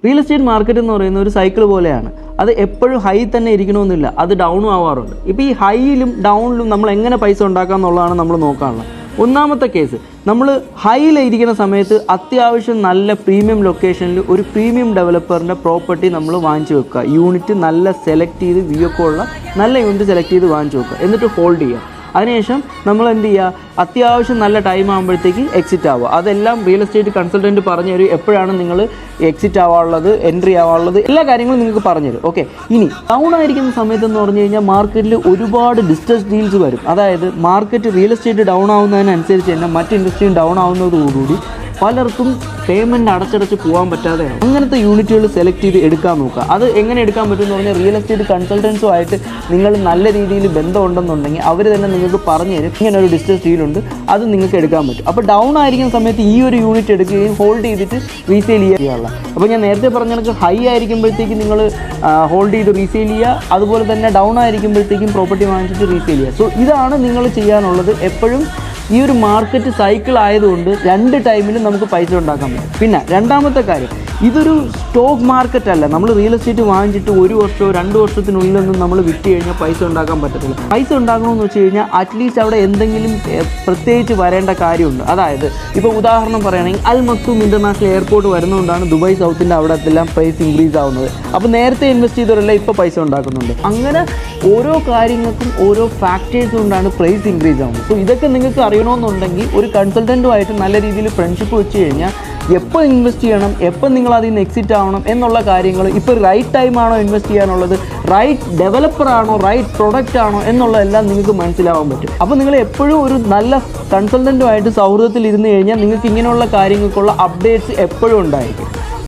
Real estate market എന്ന് പറയുന്ന ഒരു സൈക്കിൾ പോലെയാണ്. അത് എപ്പോഴും ഹൈ തന്നെ ഇരിക്കണമെന്നില്ല, അത് ഡൗണും ആവാറുണ്ട്. ഇപ്പോൾ ഈ ഹൈയിലും ഡൗണിലും നമ്മൾ എങ്ങനെ പൈസ ഉണ്ടാക്കുക എന്നുള്ളതാണ് നമ്മൾ നോക്കാനുള്ളത്. ഒന്നാമത്തെ കേസ്, നമ്മൾ ഹൈയിലിരിക്കുന്ന സമയത്ത് അത്യാവശ്യം നല്ല പ്രീമിയം ലൊക്കേഷനിൽ ഒരു പ്രീമിയം ഡെവലപ്പറിൻ്റെ പ്രോപ്പർട്ടി നമ്മൾ വാങ്ങിച്ചു വെക്കുക. യൂണിറ്റ് നല്ല സെലക്ട് ചെയ്ത് വ്യൂ ഒക്കെ ഉള്ള നല്ല യൂണിറ്റ് സെലക്ട് ചെയ്ത് വാങ്ങിച്ചു വെക്കുക. എന്നിട്ട് ഹോൾഡ് ചെയ്യുക. അതിനുശേഷം നമ്മൾ എന്ത് ചെയ്യുക, അത്യാവശ്യം നല്ല ടൈം ആകുമ്പോഴത്തേക്ക് എക്സിറ്റ് ആവുക. അതെല്ലാം റിയൽ എസ്റ്റേറ്റ് കൺസൾട്ടൻറ്റ് പറഞ്ഞു തരും. എപ്പോഴാണ് നിങ്ങൾ എക്സിറ്റ് ആവാനുള്ളത്, എൻട്രി ആവാനുള്ളത്, എല്ലാ കാര്യങ്ങളും നിങ്ങൾക്ക് പറഞ്ഞു തരും. ഓക്കെ, ഇനി ഡൗൺ ആയിരിക്കുന്ന സമയത്ത് എന്ന് പറഞ്ഞു കഴിഞ്ഞാൽ മാർക്കറ്റിൽ ഒരുപാട് ഡിസ്ട്രസ് ഡീൽസ് വരും. അതായത് മാർക്കറ്റ് റിയൽ എസ്റ്റേറ്റ് ഡൗൺ ആവുന്നതിനനുസരിച്ച് തന്നെ മറ്റ് ഇൻഡസ്ട്രിയും ഡൗൺ ആവുന്നതോടുകൂടി പലർക്കും പേയ്മെൻറ്റ് അടച്ചടച്ച് പോകാൻ പറ്റാതെയാണ്. അങ്ങനത്തെ യൂണിറ്റുകൾ സെലക്ട് ചെയ്ത് എടുക്കാൻ നോക്കുക. അത് എങ്ങനെ എടുക്കാൻ പറ്റുമെന്ന് പറഞ്ഞാൽ റിയൽ എസ്റ്റേറ്റ് കൺസൾട്ടൻസുമായിട്ട് നിങ്ങൾ നല്ല രീതിയിൽ ബന്ധമുണ്ടെന്നുണ്ടെങ്കിൽ അവർ തന്നെ നിങ്ങൾക്ക് പറഞ്ഞു തരും ഇങ്ങനെ ഒരു ഡിസ്ട്രസ് ഡീലുണ്ട്, അത് നിങ്ങൾക്ക് എടുക്കാൻ പറ്റും. അപ്പോൾ ഡൗൺ ആയിരിക്കുന്ന സമയത്ത് ഈ ഒരു യൂണിറ്റ് എടുക്കുകയും ഹോൾഡ് ചെയ്തിട്ട് റീസെയിൽ ചെയ്യാനുള്ള. അപ്പോൾ ഞാൻ നേരത്തെ പറഞ്ഞ കണക്ക് ഹൈ ആയിരിക്കുമ്പോഴത്തേക്കും നിങ്ങൾ ഹോൾഡ് ചെയ്ത് റീസെയിൽ ചെയ്യുക, അതുപോലെ തന്നെ ഡൗൺ ആയിരിക്കുമ്പോഴത്തേക്കും പ്രോപ്പർട്ടി വാങ്ങിച്ചിട്ട് റീസെയിൽ ചെയ്യുക. സോ ഇതാണ് നിങ്ങൾ ചെയ്യാനുള്ളത്. എപ്പോഴും ഈ ഒരു മാർക്കറ്റ് സൈക്കിൾ ആയതുകൊണ്ട് രണ്ട് ടൈമിലും നമുക്ക് പൈസ ഉണ്ടാക്കാൻ പറ്റും. പിന്നെ രണ്ടാമത്തെ കാര്യം, ഇതൊരു സ്റ്റോക്ക് മാർക്കറ്റ് അല്ല. നമ്മൾ റിയൽ എസ്റ്റേറ്റ് വാങ്ങിച്ചിട്ട് 1 വർഷമോ 2 വർഷത്തിനുള്ളിലൊന്നും നമ്മൾ വിറ്റ് കഴിഞ്ഞാൽ പൈസ ഉണ്ടാക്കാൻ പറ്റത്തില്ല. പൈസ ഉണ്ടാക്കണമെന്ന് വെച്ച് കഴിഞ്ഞാൽ അറ്റ്ലീസ്റ്റ് അവിടെ എന്തെങ്കിലും പ്രത്യേകിച്ച് വരേണ്ട കാര്യമുണ്ട്. അതായത് ഇപ്പോൾ ഉദാഹരണം പറയുകയാണെങ്കിൽ അൽ മക്തൂം ഇൻ്റർനാഷണൽ എയർപോർട്ട് വരുന്നതുകൊണ്ടാണ് ദുബായ് സൗത്തിൻ്റെ അവിടെ എല്ലാം പ്രൈസ് ഇൻക്രീസ് ആവുന്നത്. അപ്പോൾ നേരത്തെ ഇൻവെസ്റ്റ് ചെയ്തവരെല്ലാം ഇപ്പോൾ പൈസ ഉണ്ടാക്കുന്നുണ്ട്. അങ്ങനെ ഓരോ കാര്യങ്ങൾക്കും ഓരോ ഫാക്ടേഴ്സ് കൊണ്ടാണ് പ്രൈസ് ഇൻക്രീസ് ആവുന്നത്. സോ ഇതൊക്കെ നിങ്ങൾക്ക് അറിയണമെന്നുണ്ടെങ്കിൽ ഒരു കൺസൾട്ടൻറ്റുമായിട്ട് നല്ല രീതിയിൽ ഫ്രണ്ട്ഷിപ്പ് വെച്ച് കഴിഞ്ഞാൽ എപ്പോൾ ഇൻവെസ്റ്റ് ചെയ്യണം, എപ്പോൾ നിങ്ങൾ അതിൽ നിന്ന് എക്സിറ്റ് ആവണം എന്നുള്ള കാര്യങ്ങൾ, ഇപ്പോൾ റൈറ്റ് ടൈമാണോ ഇൻവെസ്റ്റ് ചെയ്യാനുള്ളത്, റൈറ്റ് ഡെവലപ്പറാണോ, റൈറ്റ് പ്രൊഡക്റ്റ് ആണോ എന്നുള്ളതെല്ലാം നിങ്ങൾക്ക് മനസ്സിലാവാൻ പറ്റും. അപ്പോൾ നിങ്ങൾ എപ്പോഴും ഒരു നല്ല കൺസൾട്ടൻറ്റുമായിട്ട് സൗഹൃദത്തിൽ ഇരുന്ന് കഴിഞ്ഞാൽ നിങ്ങൾക്ക് ഇങ്ങനെയുള്ള കാര്യങ്ങൾക്കുള്ള അപ്ഡേറ്റ്സ് എപ്പോഴും ഉണ്ടായിരിക്കും.